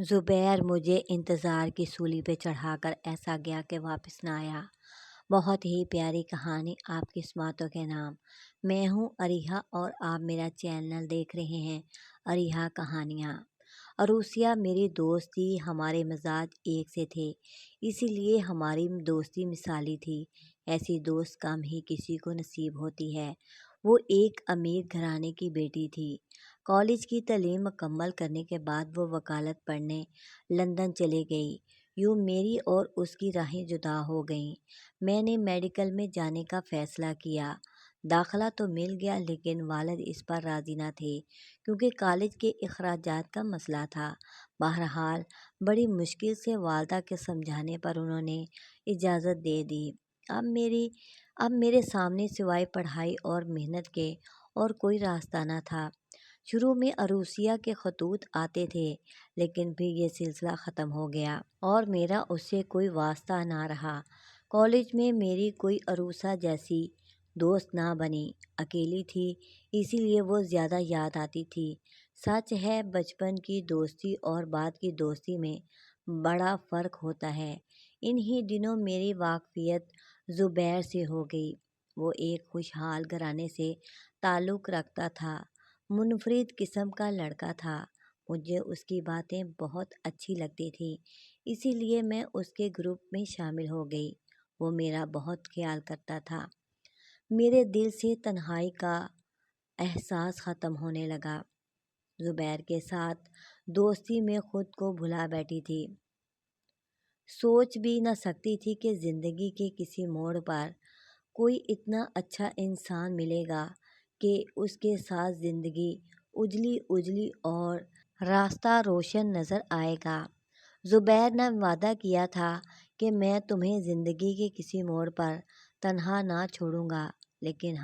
زبیر مجھے انتظار کی سولی پہ چڑھا کر ایسا گیا کہ واپس نہ آیا۔ بہت ہی پیاری کہانی آپ کی سماعتوں کے نام۔ میں ہوں اریحا اور آپ میرا چینل دیکھ رہے ہیں اریحا کہانیاں۔ عروسیہ میری دوست تھی، ہمارے مزاج ایک سے تھے، اسی لیے ہماری دوستی مثالی تھی۔ ایسی دوست کم ہی کسی کو نصیب ہوتی ہے۔ وہ ایک امیر گھرانے کی بیٹی تھی۔ کالج کی تعلیم مکمل کرنے کے بعد وہ وکالت پڑھنے لندن چلی گئی۔ یوں میری اور اس کی راہیں جدا ہو گئیں۔ میں نے میڈیکل میں جانے کا فیصلہ کیا۔ داخلہ تو مل گیا لیکن والد اس پر راضی نہ تھے کیونکہ کالج کے اخراجات کا مسئلہ تھا۔ بہرحال بڑی مشکل سے والدہ کے سمجھانے پر انہوں نے اجازت دے دی۔ اب میرے سامنے سوائے پڑھائی اور محنت کے اور کوئی راستہ نہ تھا۔ شروع میں عروسیہ کے خطوط آتے تھے لیکن پھر یہ سلسلہ ختم ہو گیا اور میرا اس سے کوئی واسطہ نہ رہا۔ کالج میں میری کوئی عروسہ جیسی دوست نہ بنی، اکیلی تھی، اسی لیے وہ زیادہ یاد آتی تھی۔ سچ ہے بچپن کی دوستی اور بعد کی دوستی میں بڑا فرق ہوتا ہے۔ انہی دنوں میری واقفیت زبیر سے ہو گئی۔ وہ ایک خوشحال گھرانے سے تعلق رکھتا تھا، منفرد قسم کا لڑکا تھا۔ مجھے اس کی باتیں بہت اچھی لگتی تھیں، اسی لیے میں اس کے گروپ میں شامل ہو گئی۔ وہ میرا بہت خیال کرتا تھا۔ میرے دل سے تنہائی کا احساس ختم ہونے لگا۔ زبیر کے ساتھ دوستی میں خود کو بھلا بیٹھی تھی۔ سوچ بھی نہ سکتی تھی کہ زندگی کے کسی موڑ پر کوئی اتنا اچھا انسان ملے گا کہ اس کے ساتھ زندگی اجلی اجلی اور راستہ روشن نظر آئے گا۔ زبیر نے وعدہ کیا تھا کہ میں تمہیں زندگی کے کسی موڑ پر تنہا نہ چھوڑوں گا، لیکن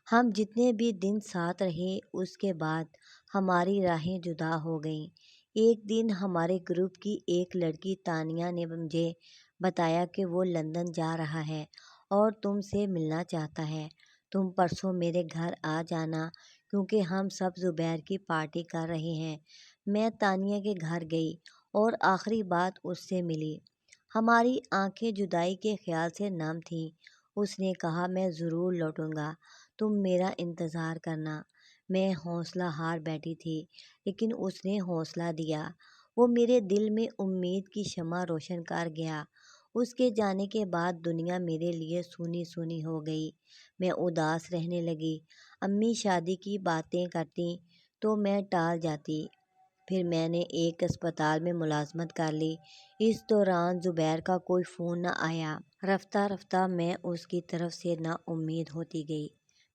ہم جتنے بھی دن ساتھ رہے اس کے بعد ہماری راہیں جدا ہو گئیں۔ ایک دن ہمارے گروپ کی ایک لڑکی تانیہ نے مجھے بتایا کہ وہ لندن جا رہا ہے اور تم سے ملنا چاہتا ہے۔ تم پرسوں میرے گھر آ جانا کیونکہ ہم سب زبیر کی پارٹی کر رہے ہیں۔ میں تانیہ کے گھر گئی اور آخری بات اس سے ملی۔ ہماری آنکھیں جدائی کے خیال سے نم تھیں۔ اس نے کہا میں ضرور لوٹوں گا، تم میرا انتظار کرنا۔ میں حوصلہ ہار بیٹھی تھی لیکن اس نے حوصلہ دیا۔ وہ میرے دل میں امید کی شمع روشن کر گیا۔ اس کے جانے کے بعد دنیا میرے لیے سونی سونی ہو گئی۔ میں اداس رہنے لگی۔ امی شادی کی باتیں کرتیں تو میں ٹال جاتی۔ پھر میں نے ایک اسپتال میں ملازمت کر لی۔ اس دوران زبیر کا کوئی فون نہ آیا۔ رفتہ رفتہ میں اس کی طرف سے نا امید ہوتی گئی۔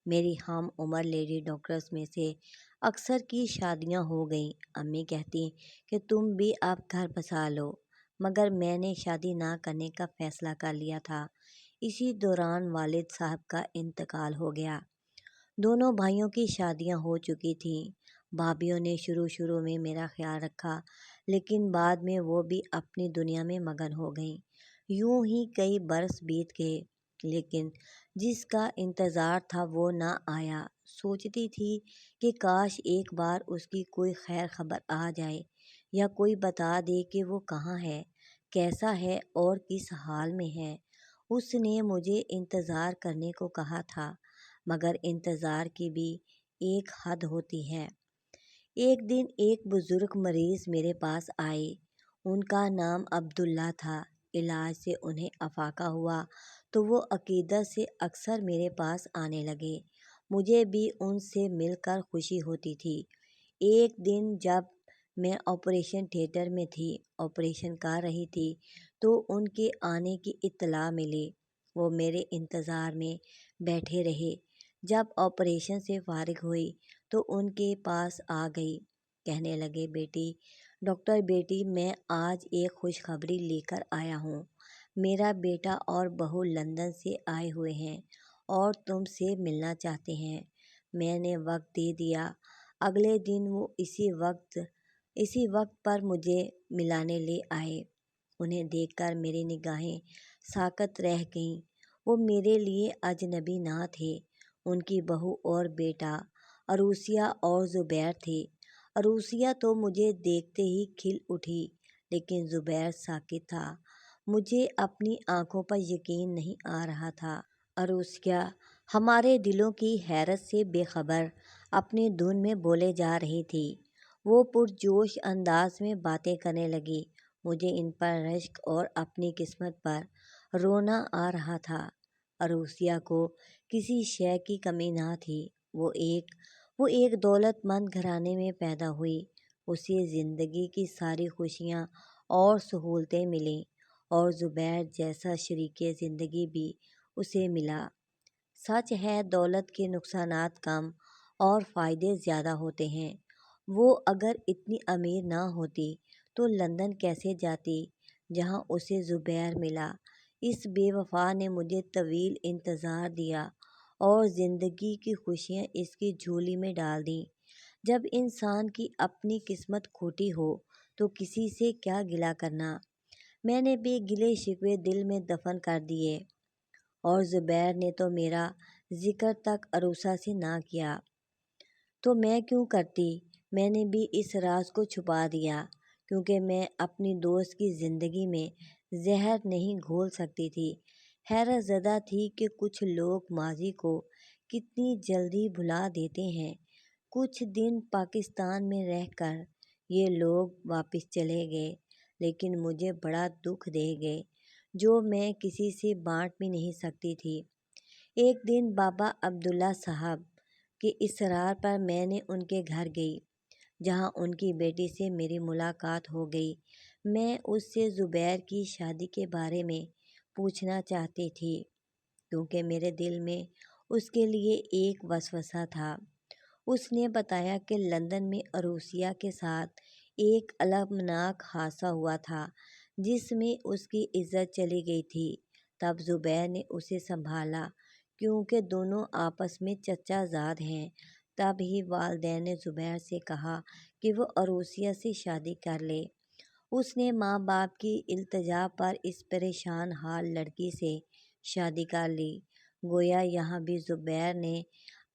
میری ہم عمر لیڈی ڈاکٹرز میں سے اکثر کی شادیاں ہو گئیں۔ امی کہتی کہ تم بھی اب گھر بسا لو، مگر میں نے شادی نہ کرنے کا فیصلہ کر لیا تھا۔ اسی دوران والد صاحب کا انتقال ہو گیا۔ دونوں بھائیوں کی شادیاں ہو چکی تھیں۔ بھابھیوں نے شروع میں میرا خیال رکھا لیکن بعد میں وہ بھی اپنی دنیا میں مگن ہو گئیں۔ یوں ہی کئی برس بیت گئے لیکن جس کا انتظار تھا وہ نہ آیا۔ سوچتی تھی کہ کاش ایک بار اس کی کوئی خیر خبر آ جائے یا کوئی بتا دے کہ وہ کہاں ہے، کیسا ہے اور کس حال میں ہے۔ اس نے مجھے انتظار کرنے کو کہا تھا، مگر انتظار کی بھی ایک حد ہوتی ہے۔ ایک دن ایک بزرگ مریض میرے پاس آئے۔ ان کا نام عبداللہ تھا۔ علاج سے انہیں افاقہ ہوا تو وہ عقیدت سے اکثر میرے پاس آنے لگے۔ مجھے بھی ان سے مل کر خوشی ہوتی تھی۔ ایک دن جب میں آپریشن تھیٹر میں تھی، آپریشن کر رہی تھی تو ان کے آنے کی اطلاع ملی۔ وہ میرے انتظار میں بیٹھے رہے۔ جب آپریشن سے فارغ ہوئی تو ان کے پاس آ گئی۔ کہنے لگے ڈاکٹر بیٹی میں آج ایک خوشخبری لے کر آیا ہوں۔ میرا بیٹا اور بہو لندن سے آئے ہوئے ہیں اور تم سے ملنا چاہتے ہیں۔ میں نے وقت دے دیا۔ اگلے دن وہ اسی وقت پر مجھے ملانے لے آئے۔ انہیں دیکھ کر میری نگاہیں ساکت رہ گئیں۔ وہ میرے لیے اجنبی نہ تھے۔ ان کی بہو اور بیٹا عروسیہ اور زبیر تھے۔ عروسیہ تو مجھے دیکھتے ہی کھل اٹھی، لیکن زبیر ساکت تھا۔ مجھے اپنی آنکھوں پر یقین نہیں آ رہا تھا۔ عروسیہ ہمارے دلوں کی حیرت سے بے خبر اپنی دھن میں بولے جا رہی تھی۔ وہ پرجوش انداز میں باتیں کرنے لگی۔ مجھے ان پر رشک اور اپنی قسمت پر رونا آ رہا تھا۔ عروسیہ کو کسی شے کی کمی نہ تھی۔ وہ ایک دولت مند گھرانے میں پیدا ہوئی۔ اسے زندگی کی ساری خوشیاں اور سہولتیں ملیں، اور زبیر جیسا شریک زندگی بھی اسے ملا۔ سچ ہے، دولت کے نقصانات کم اور فائدے زیادہ ہوتے ہیں۔ وہ اگر اتنی امیر نہ ہوتی تو لندن کیسے جاتی جہاں اسے زبیر ملا۔ اس بے وفا نے مجھے طویل انتظار دیا اور زندگی کی خوشیاں اس کی جھولی میں ڈال دیں۔ جب انسان کی اپنی قسمت کھوٹی ہو تو کسی سے کیا گلہ کرنا۔ میں نے بھی گلے شکوے دل میں دفن کر دیے، اور زبیر نے تو میرا ذکر تک عروسہ سے نہ کیا، تو میں کیوں کرتی؟ میں نے بھی اس راز کو چھپا دیا، کیونکہ میں اپنی دوست کی زندگی میں زہر نہیں گھول سکتی تھی۔ حیرت زدہ تھی کہ کچھ لوگ ماضی کو کتنی جلدی بھلا دیتے ہیں۔ کچھ دن پاکستان میں رہ کر یہ لوگ واپس چلے گئے، لیکن مجھے بڑا دکھ دے گئے جو میں کسی سے بانٹ بھی نہیں سکتی تھی۔ ایک دن بابا عبداللہ صاحب کے اصرار پر میں نے ان کے گھر گئی، جہاں ان کی بیٹی سے میری ملاقات ہو گئی۔ میں اس سے زبیر کی شادی کے بارے میں پوچھنا چاہتی تھی، کیونکہ میرے دل میں اس کے لیے ایک وسوسہ تھا۔ اس نے بتایا کہ لندن میں عروسیہ کے ساتھ ایک المناک حادثہ ہوا تھا جس میں اس کی عزت چلی گئی تھی۔ تب زبیر نے اسے سنبھالا، کیونکہ دونوں آپس میں چچا زاد ہیں۔ تب ہی والدین نے زبیر سے کہا کہ وہ عروسیہ سے شادی کر لے۔ اس نے ماں باپ کی التجا پر اس پریشان حال لڑکی سے شادی کر لی۔ گویا یہاں بھی زبیر نے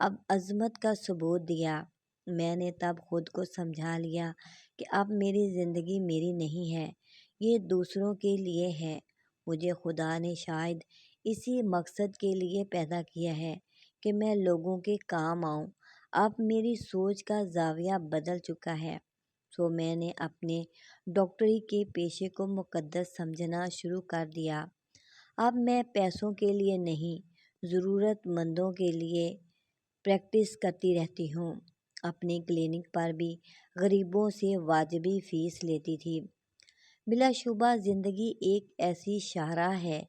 اب عظمت کا ثبوت دیا۔ میں نے تب خود کو سمجھا لیا کہ اب میری زندگی میری نہیں ہے، یہ دوسروں کے لیے ہے۔ مجھے خدا نے شاید اسی مقصد کے لیے پیدا کیا ہے کہ میں لوگوں کے کام آؤں۔ اب میری سوچ کا زاویہ بدل چکا ہے، تو میں نے اپنے ڈاکٹری کے پیشے کو مقدس سمجھنا شروع کر دیا۔ اب میں پیسوں کے لیے نہیں، ضرورت مندوں کے لیے پریکٹس کرتی رہتی ہوں۔ اپنی کلینک پر بھی غریبوں سے واجبی فیس لیتی تھی۔ بلا شبہ زندگی ایک ایسی شاہراہ ہے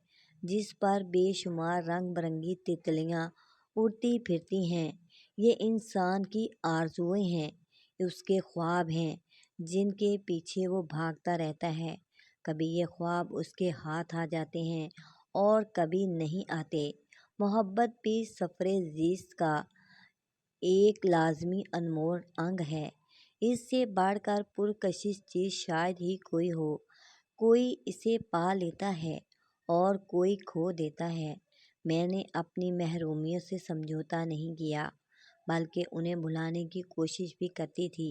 جس پر بے شمار رنگ برنگی تتلیاں اڑتی پھرتی ہیں۔ یہ انسان کی آرزوئیں ہیں، اس کے خواب ہیں جن کے پیچھے وہ بھاگتا رہتا ہے۔ کبھی یہ خواب اس کے ہاتھ آ جاتے ہیں اور کبھی نہیں آتے۔ محبت بھی سفر زیست کا ایک لازمی انمول انگ ہے۔ اس سے بڑھ کر پرکشش چیز شاید ہی کوئی ہو۔ کوئی اسے پا لیتا ہے اور کوئی کھو دیتا ہے۔ میں نے اپنی محرومیوں سے سمجھوتا نہیں کیا، بلکہ انہیں بھلانے کی کوشش بھی کرتی تھی۔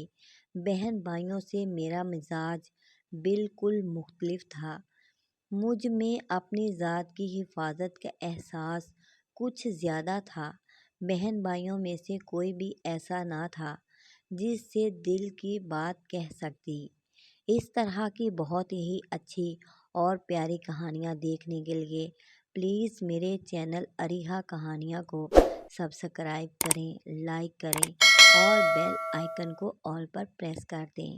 بہن بھائیوں سے میرا مزاج بالکل مختلف تھا۔ مجھ میں اپنی ذات کی حفاظت کا احساس کچھ زیادہ تھا۔ بہن بھائیوں میں سے کوئی بھی ایسا نہ تھا جس سے دل کی بات کہہ سکتی۔ اس طرح کی بہت ہی اچھی اور پیاری کہانیاں دیکھنے کے لیے پلیز میرے چینل اریحا کہانیاں کو سبسکرائب کریں، لائک کریں اور بیل آئیکن کو آل پر پریس کر دیں۔